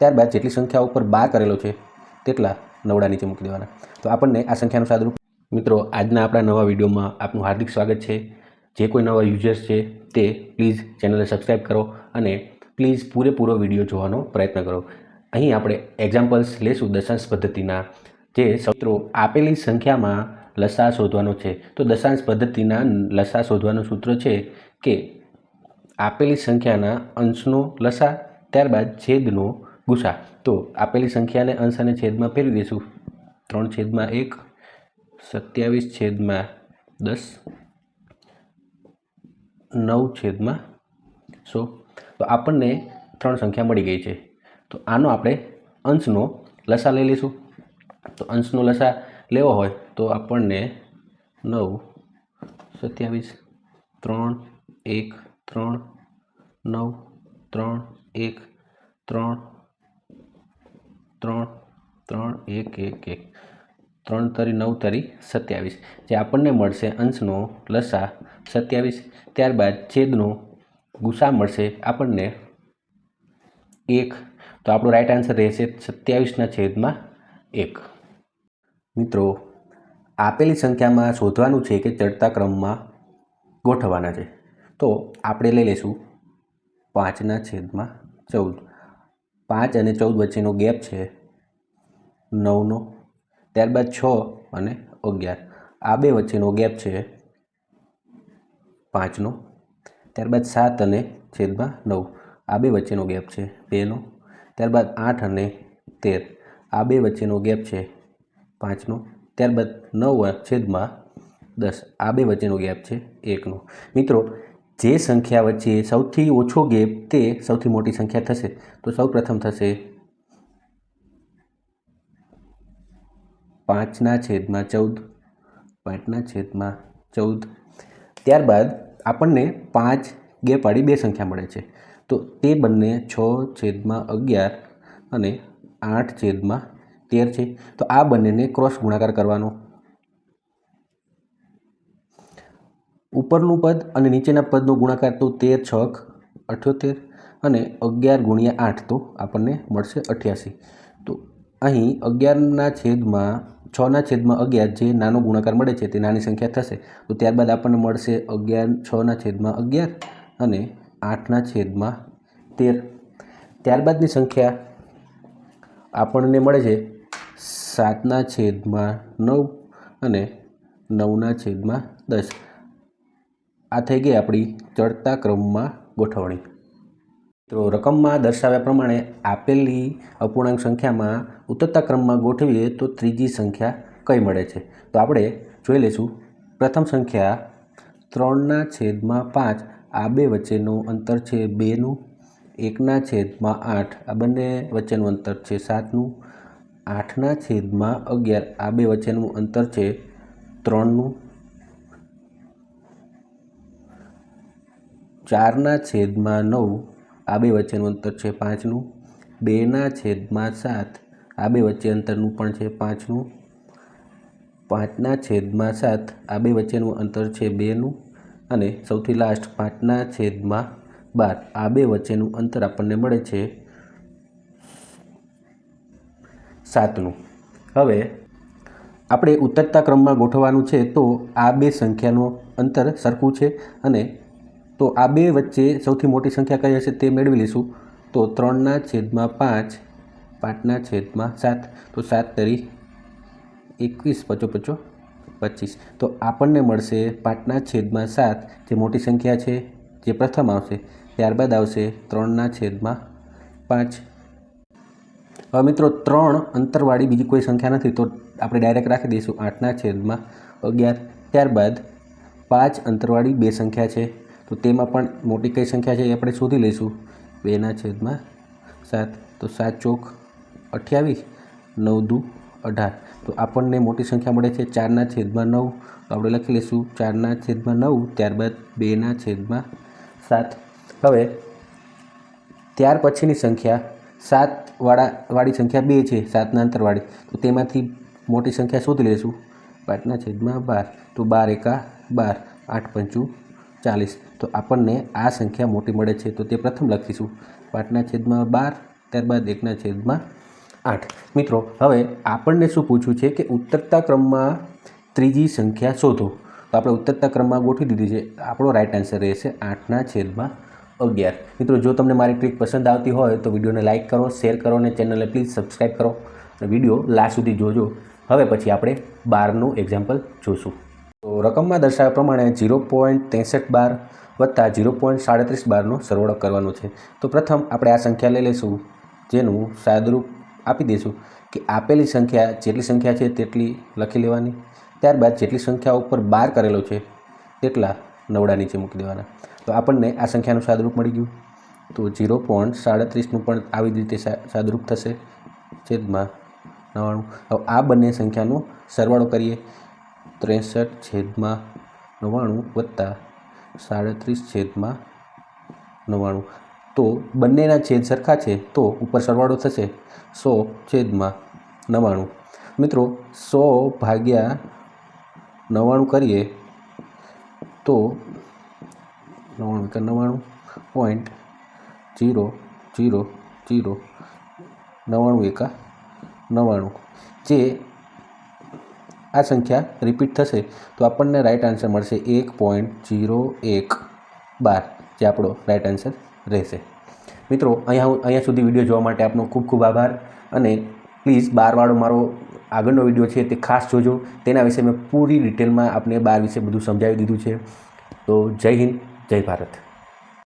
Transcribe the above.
ત્યારબાદ જેટલી સંખ્યા ઉપર બાર કરેલો છે તેટલા નવડા નીચે મૂકી દેવાના. તો આપણને આ સંખ્યાનું સાદુરૂપ. મિત્રો, આજના આપણા નવા વિડીયોમાં આપનું હાર્દિક સ્વાગત છે. જે કોઈ નવા યુઝર્સ છે તે પ્લીઝ ચેનલને સબસ્ક્રાઈબ કરો અને પ્લીઝ પૂરેપૂરો વિડીયો જોવાનો પ્રયત્ન કરો. અહીં આપણે એક્ઝામ્પલ્સ લેશું દશાંશ પદ્ધતિના. જે સૂત્રો આપેલી સંખ્યામાં લસા શોધવાનો છે. તો દશાંશ પદ્ધતિના લસા શોધવાનું સૂત્ર છે કે આપેલી સંખ્યાના અંશનો લસા ત્યારબાદ છેદનો ગુસા. તો આપેલી સંખ્યાને અંશ અને છેદમાં ફેરવી દઈશું. 3/1 27/10 9/100. તો આપણને 3 સંખ્યા મળી ગઈ છે. તો આનો આપણે અંશનો લસા લઈ લઈશું. તો અંશનો લસા લેવો હોય તો આપણને 9 27 3 1 3 9 3 1 3 3 3 1 1 1 3 તરી 9 તરી 27 જે આપણને મળશે અંશનો લસા 27. ત્યારબાદ છેદનો ગુસા મળશે આપણને 1. તો આપણો રાઈટ આન્સર રહેશે 27/1. મિત્રો, આપેલી સંખ્યામાં શોધવાનું છે કે ચડતા ક્રમમાં ગોઠવવાના છે. તો આપણે લઈ લઈશું 5/14. 5 અને 14 વચ્ચેનો ગેપ છે 9નો. ત્યારબાદ 6 અને 11 આ બે વચ્ચેનો ગેપ છે 5નો. ત્યારબાદ 7 અને છેદમાં 9 આ બે વચ્ચેનો ગેપ છે 2નો. ત્યારબાદ 8 અને 13 આ બે વચ્ચેનો ગેપ છે 5નો. ત્યારબાદ 9/10 આ બે વચ્ચેનો ગેપ છે 1નો. મિત્રો, જે સંખ્યા વચ્ચે સૌથી ઓછો ગેપ તે સૌથી મોટી સંખ્યા થશે. તો સૌ પ્રથમ થશે 5/14 5/14. ત્યારબાદ આપણને 5 ગેપવાળી બે સંખ્યા મળે છે. તો તે બંને 6/11 અને 8/13 છે. તો આ બંનેને ક્રોસ ગુણાકાર કરવાનો. ઉપરનું પદ અને નીચેના પદનો ગુણાકાર તો 13 × 6 = 78 અને 11 × 8 તો આપણને મળશે 88. તો અહીં 6/11 જે નાનો ગુણાકાર મળે છે તે નાની સંખ્યા થશે. તો ત્યારબાદ આપણને મળશે 6/11 અને 8/13. ત્યારબાદની સંખ્યા આપણને મળે છે 7/9 અને 9/10. આ થઈ ગઈ આપણી ચડતા ક્રમમાં ગોઠવણી. તો રકમમાં દર્શાવ્યા પ્રમાણે આપેલી અપૂર્ણાંક સંખ્યામાં ઉતરતા ક્રમમાં ગોઠવીએ તો ત્રીજી સંખ્યા કઈ મળે છે. તો આપણે જોઈ લઈશું. પ્રથમ સંખ્યા 3/5 આ બે વચ્ચેનું અંતર છે 2નું. 1/8 આ બંને વચ્ચેનું અંતર છે 7નું. 8/11 આ બે વચ્ચેનું અંતર છે 3નું. 4/9 આ બે વચ્ચેનું અંતર છે 5નું. 2/7 આ બે વચ્ચે અંતરનું પણ છે 5નું. 5/7 આ બે વચ્ચેનું અંતર છે 2નું. અને સૌથી લાસ્ટ 5/12 આ બે વચ્ચેનું અંતર આપણને મળે છે 7નું. હવે આપણે ઉતરતા ક્રમમાં ગોઠવવાનું છે. તો આ બે સંખ્યાનું અંતર સરખું છે અને તો આ બે વચ્ચે સૌથી મોટી સંખ્યા કઈ હશે તે મેળવી લઈશું. તો 3/5 5/7 તો 7 તરી 21 5 25. તો આપણને મળશે 5/7 જે મોટી સંખ્યા છે જે પ્રથમ આવશે. ત્યારબાદ આવશે 3/5. હવે મિત્રો, 3 અંતરવાળી બીજી કોઈ સંખ્યા નથી તો આપણે ડાયરેક્ટ રાખી દઈશું 8/11. ત્યારબાદ 5 અંતરવાળી બે સંખ્યા છે. તો તેમાં પણ મોટી કઈ સંખ્યા છે એ આપણે શોધી લઈશું. 2/7 તો 7 × 28 9 × 18. તો આપણને મોટી સંખ્યા મળે છે 4/9. તો આપણે લખી લઈશું 4/9. ત્યારબાદ 2/7. હવે ત્યાર પછીની સંખ્યા 7 વાળી સંખ્યા 2 છે 7ના અંતરવાળી. તો તેમાંથી મોટી સંખ્યા શોધી લઈશું 5/12. તો 12 × 12 8 × 40. તો આપણને આ સંખ્યા મોટી મળે છે. તો તે પ્રથમ લખીશું 5/12 ત્યારબાદ 1/8. મિત્રો હવે આપણને શું પૂછ્યું છે કે ઉતરતા ક્રમમાં ત્રીજી સંખ્યા શોધો. તો આપણે ઉતરતા ક્રમમાં ગોઠવી દીધી છે. આપણો રાઈટ આન્સર રહેશે 8/11. મિત્રો જો તમને મારી ટ્રીક પસંદ આવતી હોય તો વિડીયોને લાઇક કરો, શેર કરો અને ચેનલને પ્લીઝ સબસ્ક્રાઈબ કરો અને વિડીયો લાસ્ટ સુધી જોજો. હવે પછી આપણે 12નું એક્ઝામ્પલ જોશું. તો રકમમાં દર્શાવ્યા પ્રમાણે 0.63 બાર વત્તા 0.37 બારનો સરવાળો કરવાનો છે. તો પ્રથમ આપણે આ સંખ્યા લઈ લઈશું, જેનું સાદુરૂપ આપી દઈશું કે આપેલી સંખ્યા જેટલી સંખ્યા છે તેટલી લખી લેવાની. ત્યારબાદ જેટલી સંખ્યા ઉપર 12 કરેલો છે તેટલા નવડા નીચે મૂકી દેવાના. તો આપણને આ સંખ્યાનું સાદુરૂપ મળી ગયું. તો 0.37નું પણ આવી જ રીતે સાદુરૂપ થશે છેદમાં 99. હવે આ બંને સંખ્યાનો સરવાળો કરીએ. 63/99 વત્તા 37/99. તો બંનેના છેદ સરખા છે તો ઉપર સરવાળો થશે 100/99. મિત્રો 100/99 કરીએ તો 99.00099 જે આ સંખ્યા રિપીટ થશે તો આપણને રાઈટ આન્સર મળશે 1.01 બાર, જે આપણો રાઈટ આન્સર રહેશે. મિત્રો અહીંયા સુધી વિડીયો જોવા માટે આપનો ખૂબ ખૂબ આભાર અને પ્લીઝ 12 વાળો મારો આગળનો વિડીયો છે તે ખાસ જોજો. તેના વિશે મેં પૂરી ડિટેલમાં આપને 12 વિશે બધું સમજાવી દીધું છે. તો જય હિન્દ, જય ભારત.